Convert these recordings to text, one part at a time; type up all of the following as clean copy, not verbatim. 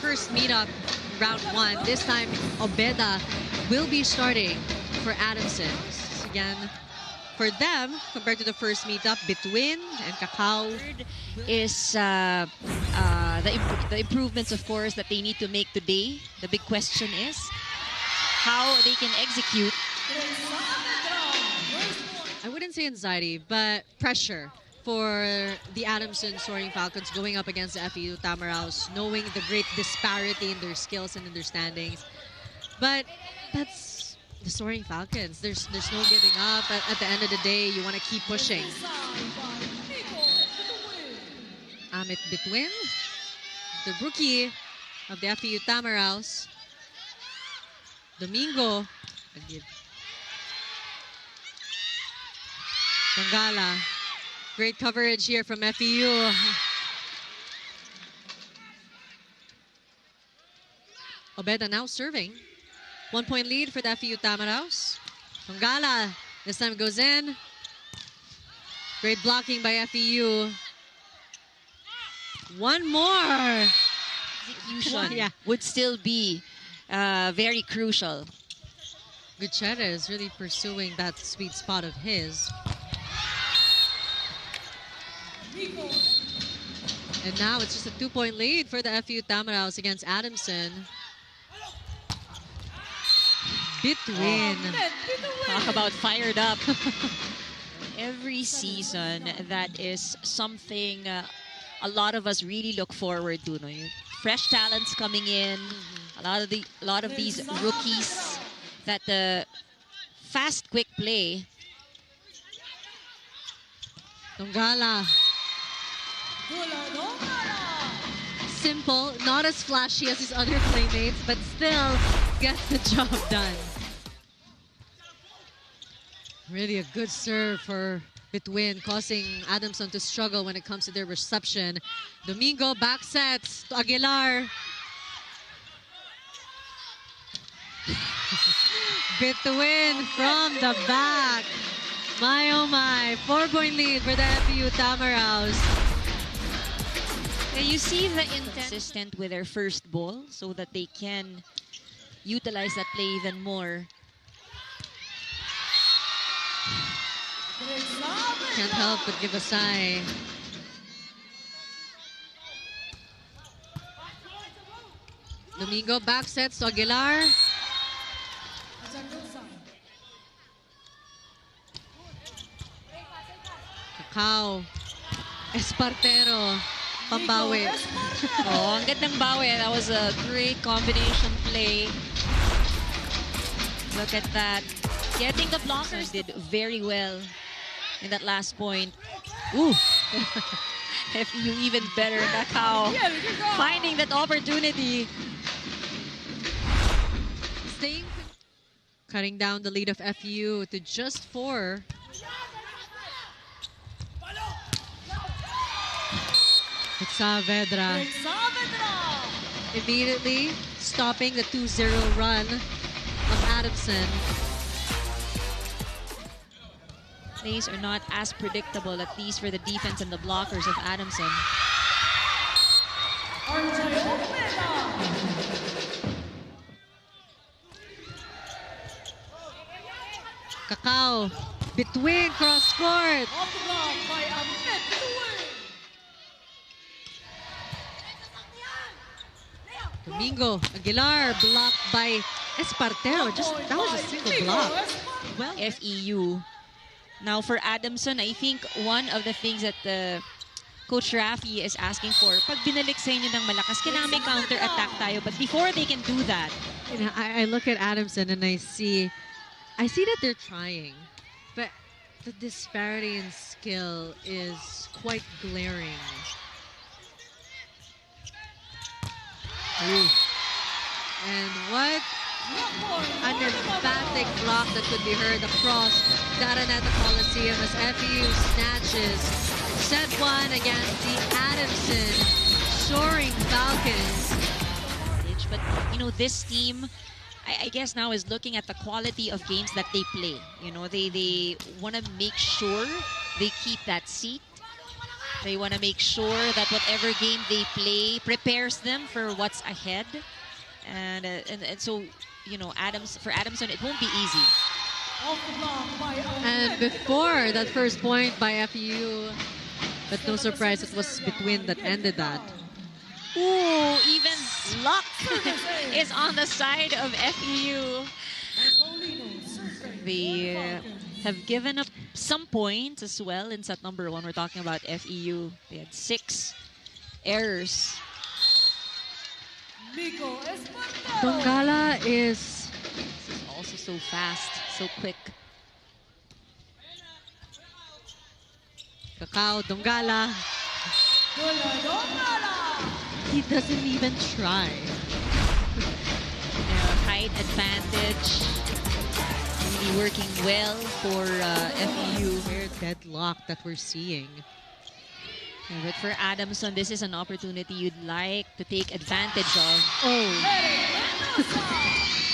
first meetup, round 1. This time, Obeda will be starting for Adamson. Again, for them, compared to the first meetup, Between and Kakao. Is the improvements, of course, that they need to make today. The big question is how they can execute. I wouldn't say anxiety, but pressure for the Adamson Soaring Falcons going up against the FEU Tamaraos, knowing the great disparity in their skills and understandings. But that's the Soaring Falcons. There's no giving up. At the end of the day, you want to keep pushing. Amit Between, the rookie of the FEU Tamaraos. Domingo. Tongala. Great coverage here from FEU. Obeda now serving. 1-point lead for the FEU Tamaraos. Tongala this time goes in. Great blocking by FEU. One more. Execution would still be very crucial. Gutierrez really pursuing that sweet spot of his. And now it's just a 2-point lead for the FEU Tamaraos against Adamson. Between. Talk about fired up. Every season, that is something a lot of us really look forward to. No? Fresh talents coming in, a lot of these rookies that fast, quick play. Tongala. Simple, not as flashy as his other playmates, but still gets the job done. Really a good serve for Between, causing Adamson to struggle when it comes to their reception. Domingo back sets to Aguilar. Between from the back. My oh my, 4-point lead for the FEU Tamaraos. And you see the consistent with their first ball so that they can utilize that play even more. Can't help but give a sigh. Domingo back sets to Aguilar. Kakao. Espartero. Pambawi. Oh, ang gandang bawi. That was a great combination play. Look at that. Getting the blockers did very well in that last point. Ooh. FEU even better. Kakao finding that opportunity. Cutting down the lead of FEU to just 4. It's Saavedra. Immediately stopping the 2-0 run of Adamson. Plays are not as predictable, at least for the defense and the blockers of Adamson. Kakao, Between cross court. Domingo, Aguilar, blocked by Espartero. That was a single block. Well, FEU. Now for Adamson, I think one of the things that Coach Rafi is asking for, pag binalik sa inyo ng malakas, kailangan may counter-attack tayo. But before they can do that, you know, I look at Adamson and I see that they're trying, but the disparity in skill is quite glaring. Ooh. And what an emphatic block that could be heard across Daraneta Coliseum as FEU snatches set 1 against the Adamson Soaring Falcons. But you know, this team, I guess now is looking at the quality of games that they play. You know, they want to make sure they keep that seat. They want to make sure that whatever game they play prepares them for what's ahead. And so, you know, for Adamson, it won't be easy. And before that first point by FEU, but no surprise, it was between that ended that. Ooh, even luck is on the side of FEU. They have given up some points as well in set number 1. We're talking about FEU. They had 6 errors. Dongala is Also so fast, so quick. Kakao, Dongala. He doesn't even try. Height advantage. Really working well for FEU. Weird deadlock that we're seeing. Yeah, but for Adamson, this is an opportunity you'd like to take advantage of. Oh.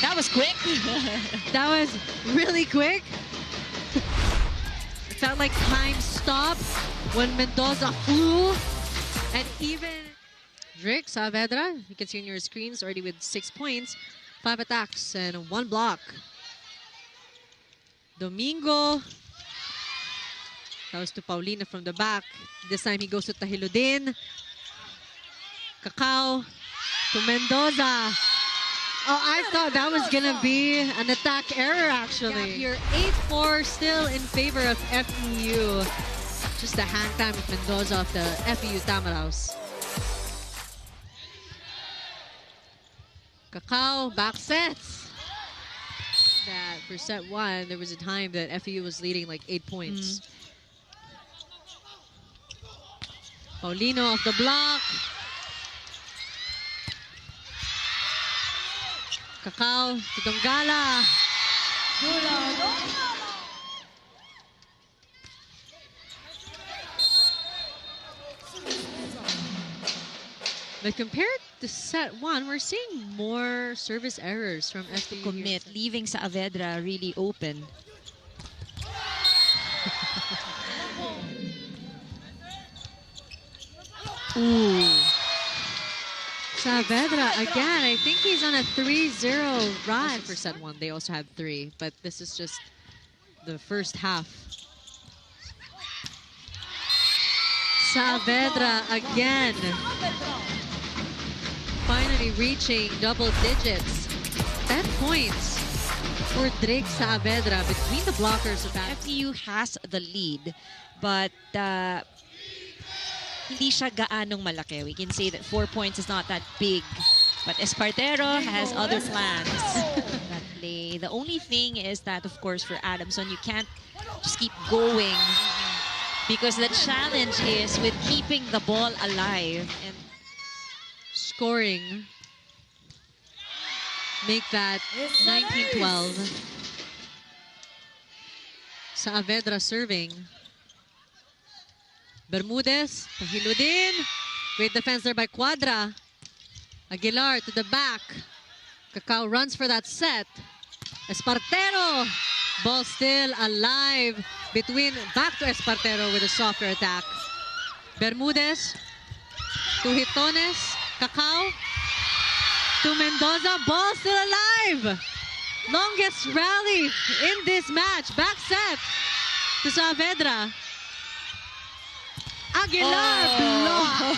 That was quick. That was really quick. It felt like time stopped when Mendoza flew. And even Drake Saavedra, you can see on your screens, already with 6 points, 5 attacks, and 1 block. Domingo. That was to Paulina from the back. This time he goes to Tahiludin. Kakao to Mendoza. Oh, I thought that was going to be an attack error, actually. Yeah, you're 8-4 still in favor of FEU. Just a hang time of Mendoza of the FEU Tamaraos. Kakao, back sets. That for set 1, there was a time that FEU was leading like 8 points. Paulino off the block. Kakao to Dongala. But compared to set 1, we're seeing more service errors from FEU. Commit, leaving Saavedra really open. Ooh. Saavedra again. I think he's on a 3-0 run for set 1. They also have 3, but this is just the first half. Saavedra again. Finally reaching double digits. 10 points for Drake Saavedra between the blockers of that. FEU has the lead, but hindi siya gaanong malaki. We can say that 4 points is not that big. But Espartero has other plans that play. The only thing is that, of course, for Adamson, you can't just keep going because the challenge is with keeping the ball alive and scoring. Make that 19-12. Saavedra serving. Bermudez, Tahiludin. Great defense there by Quadra. Aguilar to the back. Kakao runs for that set. Espartero. Ball still alive between back to Espartero with a softer attack. Bermudez to Hitones. Kakao to Mendoza. Ball still alive. Longest rally in this match. Back set to Saavedra. Aguilar block.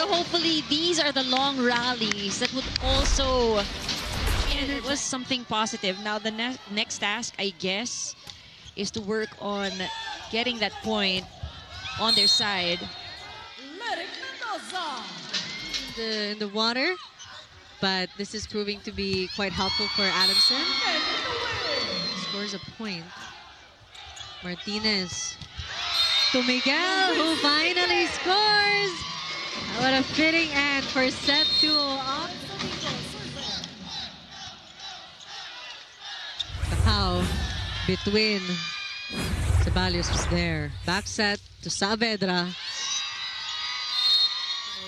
Hopefully these are the long rallies that would also, it was something positive. Now the next task, I guess, is to work on getting that point on their side. In the water, but this is proving to be quite helpful for Adamson. Scores a point. Martinez to Miguel, who finally scores. What a fitting end for set 2. Kakao between Ceballos was there. Back set to Saavedra.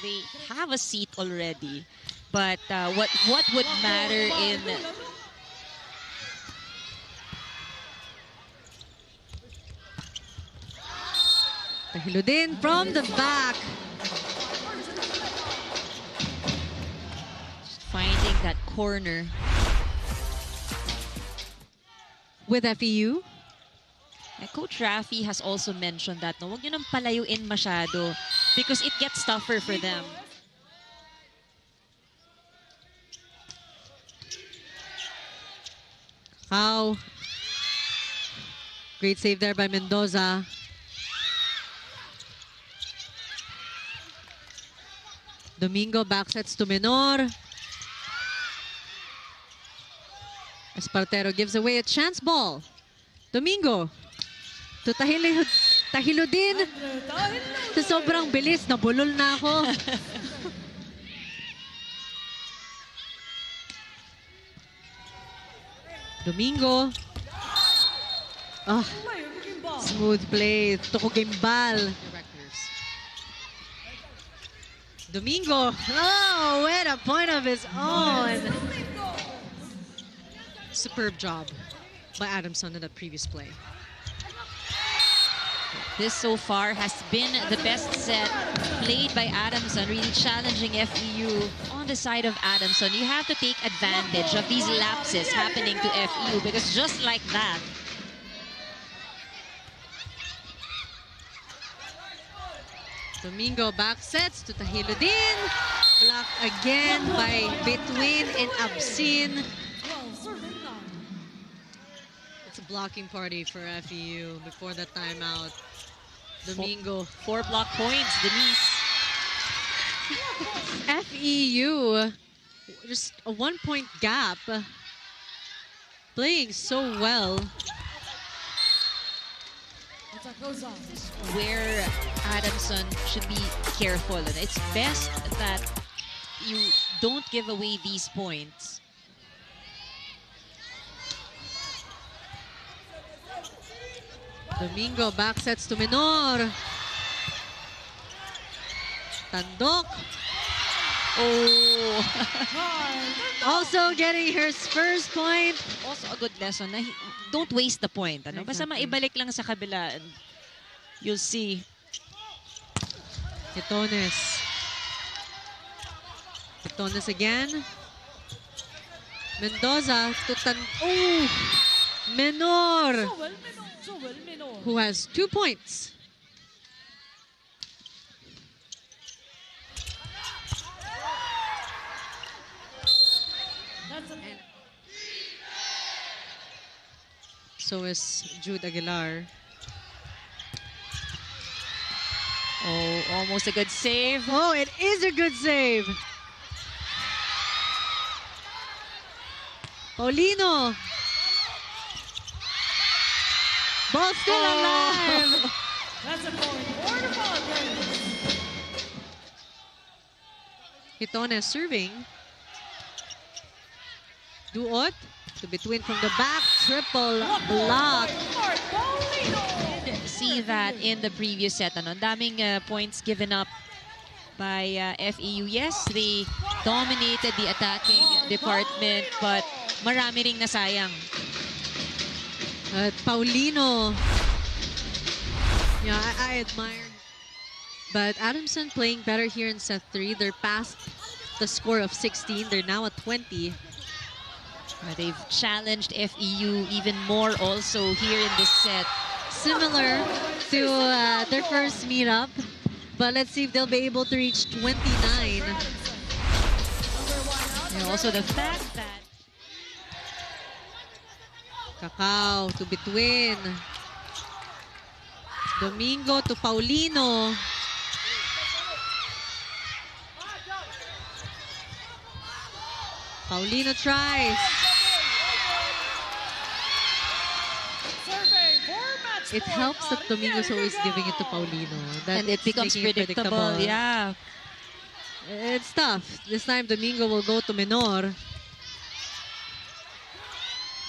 They have a seat already, but what would matter in Hiludin from the back. Just finding that corner. With FEU. Coach Rafi has also mentioned that, no, huwag nyo nang palayuin masyado because it gets tougher for them. How? Great save there by Mendoza. Domingo backsets to Menor. Espartero gives away a chance ball. Domingo to Tahiludin. Sa sobrang bilis, nabulol na ako. Domingo. Oh, smooth play. Tuko gimbal. Domingo. Oh, with a point of his own. Superb job by Adamson in that previous play. This so far has been the best set played by Adamson, really challenging FEU on the side of Adamson. You have to take advantage of these lapses happening to FEU because just like that, Domingo back sets to Tahiludin. Blocked again by Between and Absin. It's a blocking party for FEU before the timeout. Domingo. Four block points, Denise. FEU, just a 1-point gap. Playing so well. Where Adamson should be careful. And it's best that you don't give away these points. Domingo back sets to Menor. Tandok. Oh. Also getting her first point. Also a good lesson na don't waste the point. Ano? Basta maibalik lang sa kabila and you'll see. Hitones. Hitones again. Mendoza to oh! Menor, who has 2 points. So is Jude Aguilar. Oh, almost a good save. Oh, it is a good save. Paulino. Ball still alive. That's a point. Hitones serving. Duot to Between from the back. Triple block. See that in the previous set. Ano? Daming points given up by FEU. Yes, they dominated the attacking department, but marami ring nasayang. At Paulino. Yeah, I admire. But Adamson playing better here in set 3. They're past the score of 16. They're now at 20. They've challenged FEU even more also here in this set. Similar to their first meetup. But let's see if they'll be able to reach 29. And also the fact that Cacao to Between. Domingo to Paulino. Paulino tries. It helps that Domingo's always giving it to Paulino. And it becomes predictable. Yeah. It's tough. This time Domingo will go to Menor.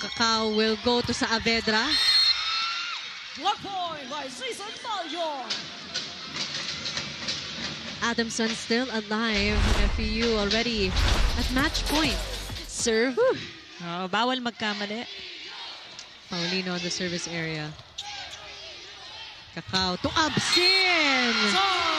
Cacao will go to Saavedra. Block point by Season Valyor. Adamson still alive. FEU already at match point. Serve. Oh, bawal magkamali. Paulino on the service area. Kakao to Absin.